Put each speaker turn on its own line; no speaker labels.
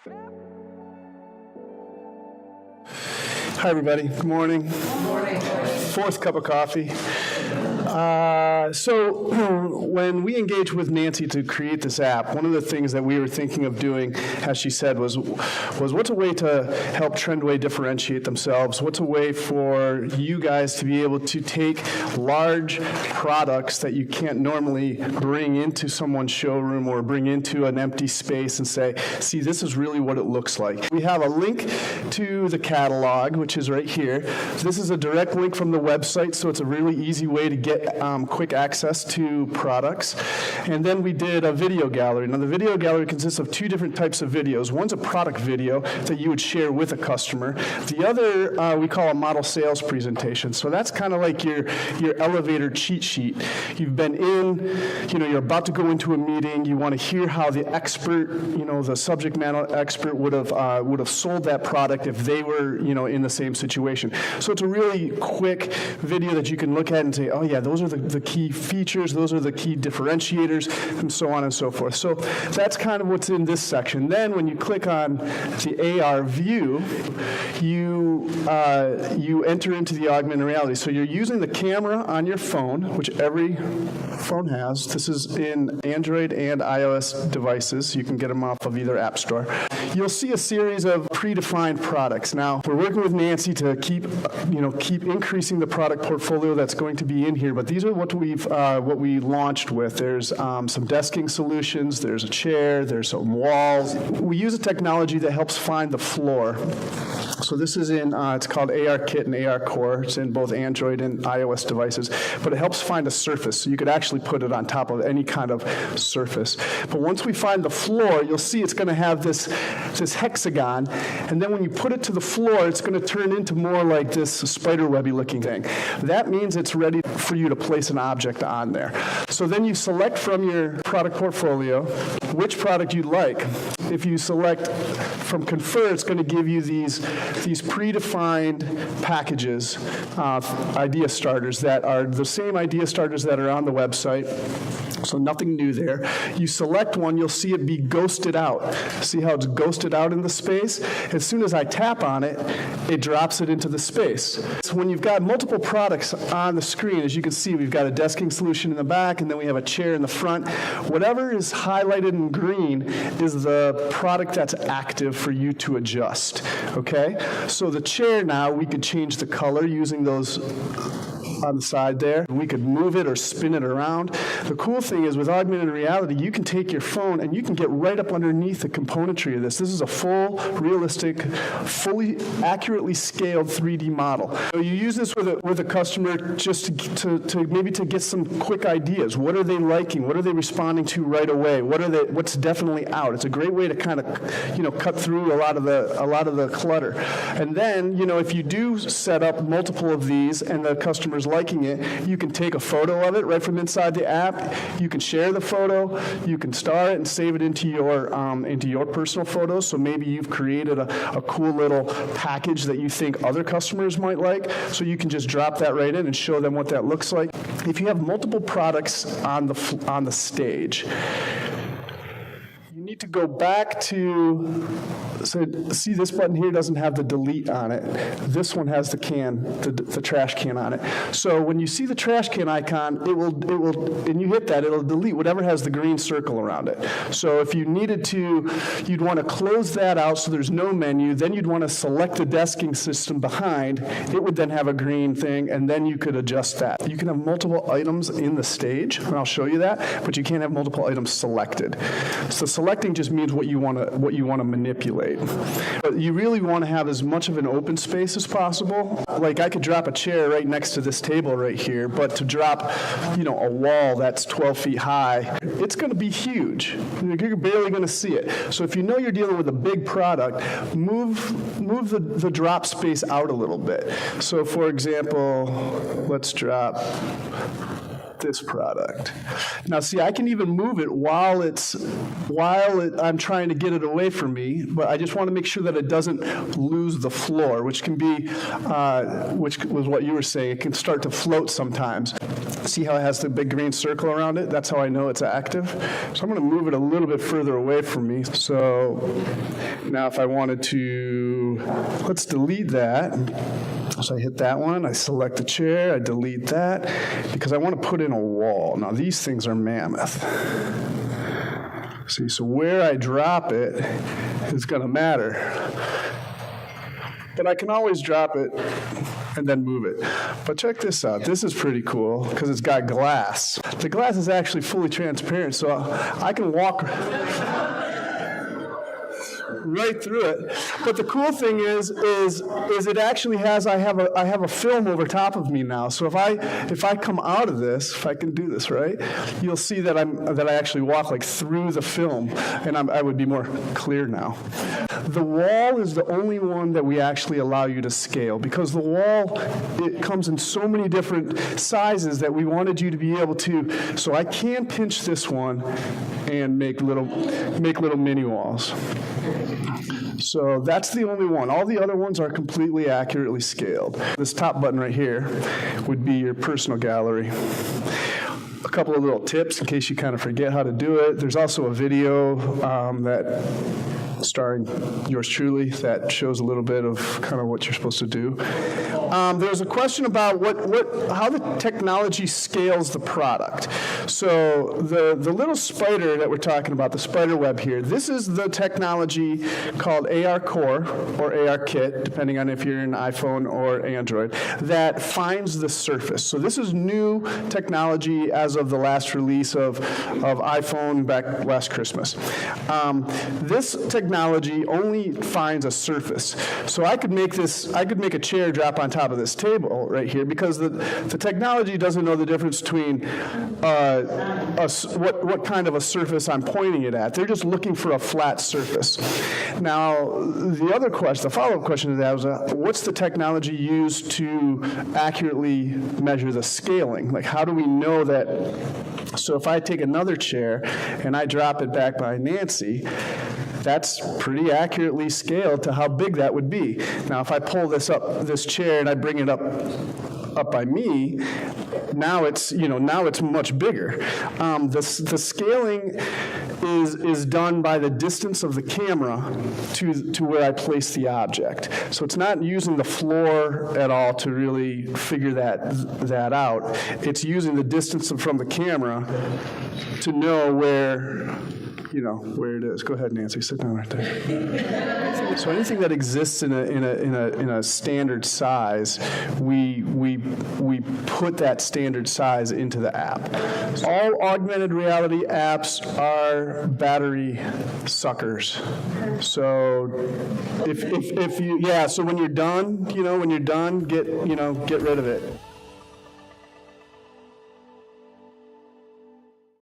Hi, everybody. Good morning. Good morning. Fourth cup of coffee. So when we engaged with Nancy to create this app, one of the things that we were thinking of doing, as she said, was what's a way to help Trendway differentiate themselves? What's a way for you guys to be able to take large products that you can't normally bring into someone's showroom or bring into an empty space and say, see, this is really what it looks like. We have a link to the catalog, which is right here. This is a direct link from the website, so it's a really easy way to get quick access to products. And then we did a video gallery. Now, the video gallery consists of two different types of videos. One's a product video that you would share with a customer. The other we call a model sales presentation. So that's kind of like your elevator cheat sheet. You've been in, you're about to go into a meeting. You want to hear how the expert, the subject matter expert would have sold that product if they were, in the same situation. So it's a really quick video that you can look at and say, oh yeah, those are the key features, those are the key differentiators, and so on and so forth. So that's kind of what's in this section. Then when you click on the AR view, you enter into the augmented reality. So you're using the camera on your phone, which every phone has. This is in Android and iOS devices. You can get them off of either app store. You'll see a series of predefined products. Now, we're working with Nancy to keep increasing the product portfolio that's going to be in here, but these are what we launched with. There's some desking solutions, there's a chair, there's some walls. We use a technology that helps find the floor. So this is it's called AR Kit and AR Core. It's in both Android and iOS devices, but it helps find a surface. So you could actually put it on top of any kind of surface. But once we find the floor, you'll see it's going to have this hexagon, and then when you put it to the floor, it's going to turn into more like this spiderwebby looking thing. That means it's ready for you to place an object on there. So then you select from your product portfolio which product you'd like. If you select from Confer, it's going to give you these predefined packages, idea starters that are the same idea starters that are on the website. So nothing new there. You select one, you'll see it be ghosted out. See how it's ghosted out in the space? As soon as I tap on it, it drops it into the space. So when you've got multiple products on the screen, as you can see, we've got a desking solution in the back, and then we have a chair in the front. Whatever is highlighted in green is the product that's active for you to adjust, okay? So the chair now, we could change the color using those on the side there. We could move it or spin it around. The cool thing is with augmented reality, you can take your phone and you can get right up underneath the componentry of this. This is a full, realistic, fully accurately scaled 3D model. So you use this with a customer just to maybe to get some quick ideas. What are they liking? What are they responding to right away? What's definitely out? It's a great way to kind of cut through a lot of the clutter. And then if you do set up multiple of these and the customer's liking it, you can take a photo of it right from inside the app. You can share the photo. You can star it and save it into your personal photos. So maybe you've created a cool little package that you think other customers might like. So you can just drop that right in and show them what that looks like. If you have multiple products on the stage, you need to go back to, so see this button here doesn't have the delete on it. This one has the trash can on it. So when you see the trash can icon, it will, and you hit that, it'll delete whatever has the green circle around it. So if you needed to, you'd want to close that out so there's no menu, then you'd want to select the desking system behind. It would then have a green thing, and then you could adjust that. You can have multiple items in the stage, and I'll show you that, but you can't have multiple items selected. So selecting just means what you want to manipulate. But you really want to have as much of an open space as possible. Like I could drop a chair right next to this table right here, but to drop, a wall that's 12 feet high, it's going to be huge. You're barely going to see it. So if you know you're dealing with a big product, move the drop space out a little bit. So for example, let's drop this product. Now see, I can even move it while I'm trying to get it away from me, but I just want to make sure that it doesn't lose the floor, which can be, which was what you were saying, it can start to float sometimes. See how it has the big green circle around it? That's how I know it's active. So I'm going to move it a little bit further away from me. So now if I wanted to, let's delete that. So I hit that one, I select the chair, I delete that, because I want to put in a wall. Now these things are mammoth. See, so where I drop it is going to matter. But I can always drop it and then move it. But check this out. This is pretty cool because it's got glass. The glass is actually fully transparent, so I can walk right through it. But the cool thing is it actually has, I have a film over top of me now. So if I come out of this, if I can do this right, you'll see that I actually walk like through the film, and I would be more clear now. The wall is the only one that we actually allow you to scale, because the wall, it comes in so many different sizes that we wanted you to be able to, so I can pinch this one and make little mini walls. So that's the only one. All the other ones are completely accurately scaled. This top button right here would be your personal gallery. A couple of little tips in case you kind of forget how to do it. There's also a video that starring yours truly that shows a little bit of kind of what you're supposed to do. There's a question about how the technology scales the product. So the little spider that we're talking about, the spider web here, this is the technology called AR Core or AR Kit, depending on if you're an iPhone or Android, that finds the surface. So this is new technology as of the last release of iPhone back last Christmas. This technology only finds a surface. So I could make a chair drop on top of this table right here, because the technology doesn't know the difference between what kind of a surface I'm pointing it at. They're just looking for a flat surface. Now, the follow-up question to that was, what's the technology used to accurately measure the scaling? Like, how do we know that? So if I take another chair and I drop it back by Nancy, that's pretty accurately scaled to how big that would be. Now, if I pull this chair, and I bring it up by me, now it's much bigger. The scaling is done by the distance of the camera to where I place the object. So it's not using the floor at all to really figure that out. It's using the distance from the camera to know where it is. Go ahead, Nancy, sit down right there. So anything that exists in a standard size, we put that standard size into the app. All augmented reality apps are battery suckers. So so when you're done, get rid of it.